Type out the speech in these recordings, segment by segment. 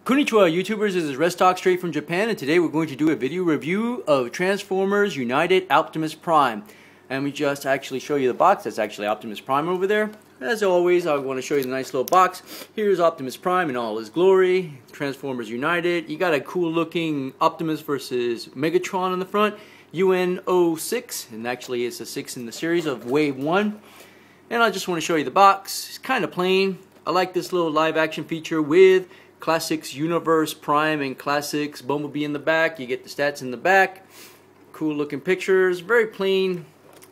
Konnichiwa YouTubers, this is Restock straight from Japan, and today we're going to do a video review of Transformers United Optimus Prime. And we just actually show you the box. That's actually Optimus Prime over there. As always, I want to show you the nice little box. Here's Optimus Prime in all his glory. Transformers United. You got a cool looking Optimus versus Megatron on the front. UN-06, and actually it's a 6 in the series of Wave 1. And I just want to show you the box. It's kind of plain. I like this little live action feature with Classics Universe Prime and Classics Bumblebee in the back. You get the stats in the back. Cool looking pictures. Very plain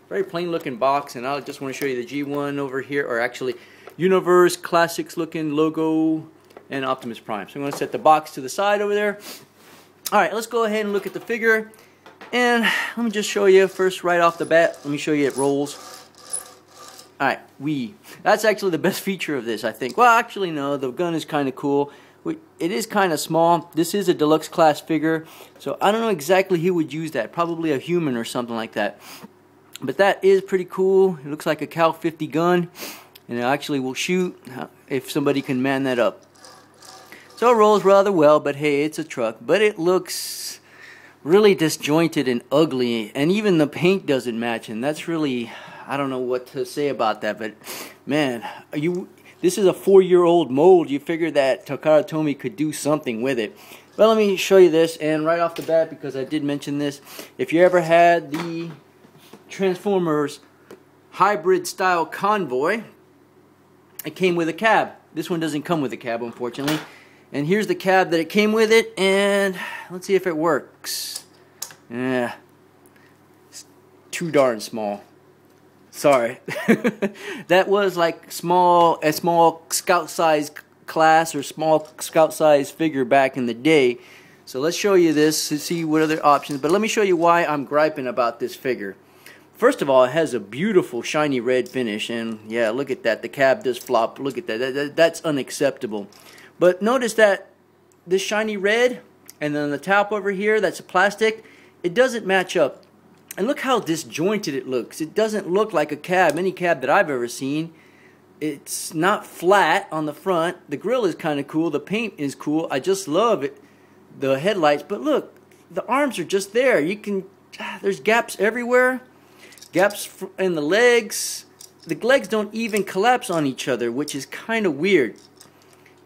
looking box. And I just want to show you the G1 over here, or actually Universe Classics looking logo and Optimus Prime. So I'm going to set the box to the side over there. Alright, let's go ahead and look at the figure. And let me just show you first right off the bat. Let me show you it rolls. Alright, that's actually the best feature of this, I think. Well, actually no, the gun is kind of cool. It is kind of small. This is a deluxe class figure, so I don't know exactly who would use that. Probably a human or something like that. But that is pretty cool. It looks like a Cal 50 gun, and it actually will shoot if somebody can man that up. So it rolls rather well, but hey, it's a truck. But it looks really disjointed and ugly, and even the paint doesn't match, and that's really, I don't know what to say about that. But man, this is a 4-year-old mold. You figure that Takara-Tomy could do something with it. Well, let me show you this, and right off the bat, because I did mention this, if you ever had the Transformers hybrid style convoy, it came with a cab. This one doesn't come with a cab, unfortunately. And here's the cab that it came with it, and let's see if it works. Yeah, it's too darn small. Sorry. That was like a small scout size class or small scout size figure back in the day. So let's show you this to see what other options. But let me show you why I'm griping about this figure. First of all, it has a beautiful shiny red finish, and yeah, look at that. The cab does flop. Look at that. That's unacceptable. But notice that this shiny red, and then the top over here, that's plastic, it doesn't match up. And look how disjointed it looks. It doesn't look like a cab, any cab that I've ever seen. It's not flat on the front. The grill is kind of cool. The paint is cool. I just love it. The headlights. But look, the arms are just there. There's gaps everywhere. Gaps in the legs. The legs don't even collapse on each other, which is kind of weird.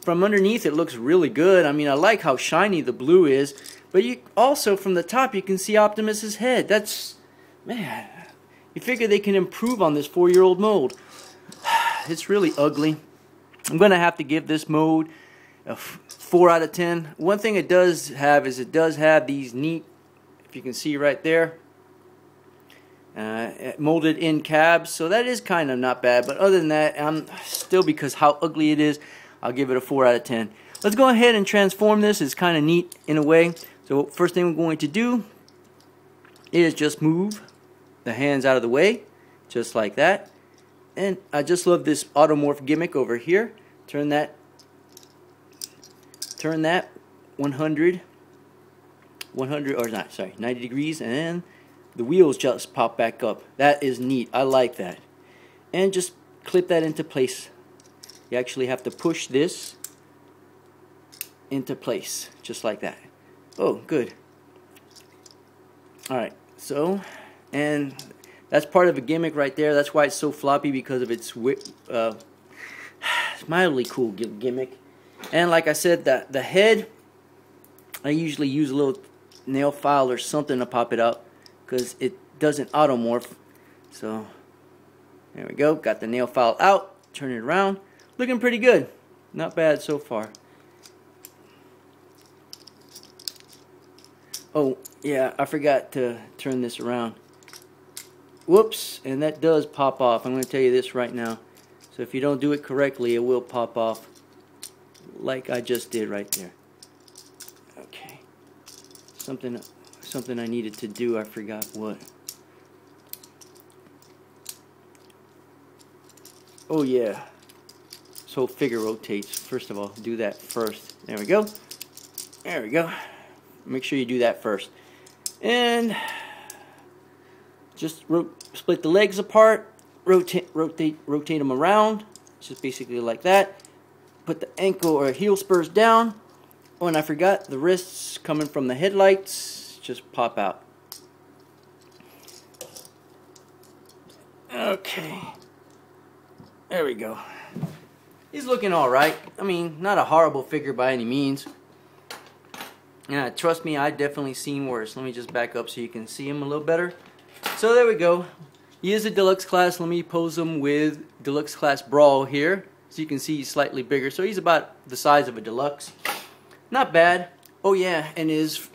From underneath it looks really good. I mean, I like how shiny the blue is. But also from the top you can see Optimus's head. That's, man, you figure they can improve on this 4-year-old mold. It's really ugly. I'm going to have to give this mold a 4 out of 10. One thing it does have is it does have these neat, if you can see right there, molded in cabs. So that is kind of not bad. But other than that, I'm still, because how ugly it is, I'll give it a 4 out of 10. Let's go ahead and transform this. It's kind of neat in a way. So first thing we're going to do is just move the hands out of the way, just like that. And I just love this automorph gimmick over here. Turn that 90 degrees, and the wheels just pop back up. That is neat. I like that. And just clip that into place. You actually have to push this into place, just like that. Oh, good. Alright, so, and that's part of a gimmick right there. That's why it's so floppy, because of its mildly cool gimmick. And like I said, the head, I usually use a little nail file or something to pop it out, because it doesn't automorph. So, there we go. Got the nail file out. Turn it around. Looking pretty good. Not bad so far. Oh, yeah, I forgot to turn this around. Whoops, and that does pop off. I'm going to tell you this right now. So if you don't do it correctly, it will pop off like I just did right there. Okay. Something I needed to do, I forgot what. Oh, yeah. This whole figure rotates. First of all, do that first. There we go. There we go. Make sure you do that first. And just split the legs apart, rotate them around, just basically like that. Put the ankle or heel spurs down, Oh, and I forgot the wrists coming from the headlights just pop out. Okay, there we go. He's looking alright. I mean, not a horrible figure by any means. Yeah, trust me, I've definitely seen worse. Let me just back up so you can see him a little better. So there we go. He is a deluxe class. Let me pose him with deluxe class Brawl here. So you can see he's slightly bigger. So he's about the size of a deluxe. Not bad. Oh yeah, and his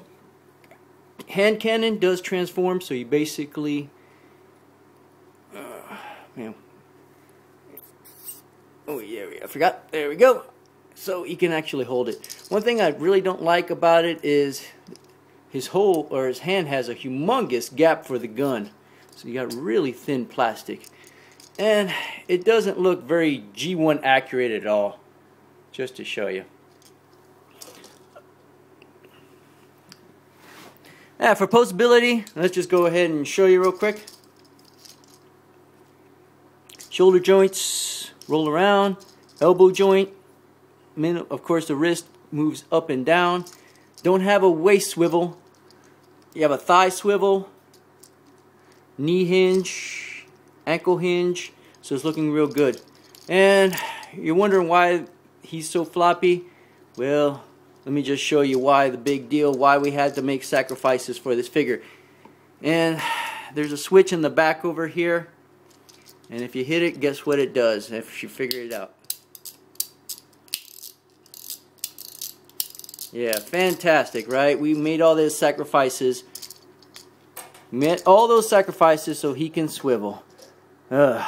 hand cannon does transform. So you basically... man. Oh yeah, I forgot. There we go. So he can actually hold it. One thing I really don't like about it is his hand has a humongous gap for the gun. So you got really thin plastic. And it doesn't look very G1 accurate at all. Just to show you. For Poseability, let's just go ahead and show you real quick. Shoulder joints roll around, elbow joint, of course the wrist moves up and down. Don't have a waist swivel. You have a thigh swivel, knee hinge, ankle hinge, so it's looking real good. And you're wondering why he's so floppy? Well, let me just show you why, the big deal, why we had to make sacrifices for this figure. And there's a switch in the back over here. And if you hit it, guess what it does, if you figure it out. Yeah, fantastic, right? We made all those sacrifices. Met all those sacrifices so he can swivel. Oh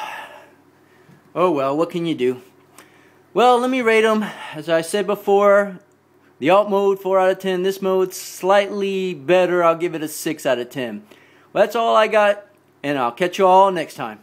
well, what can you do? Well, let me rate him. As I said before, the alt mode, 4 out of 10. This mode, slightly better. I'll give it a 6 out of 10. Well, that's all I got, and I'll catch you all next time.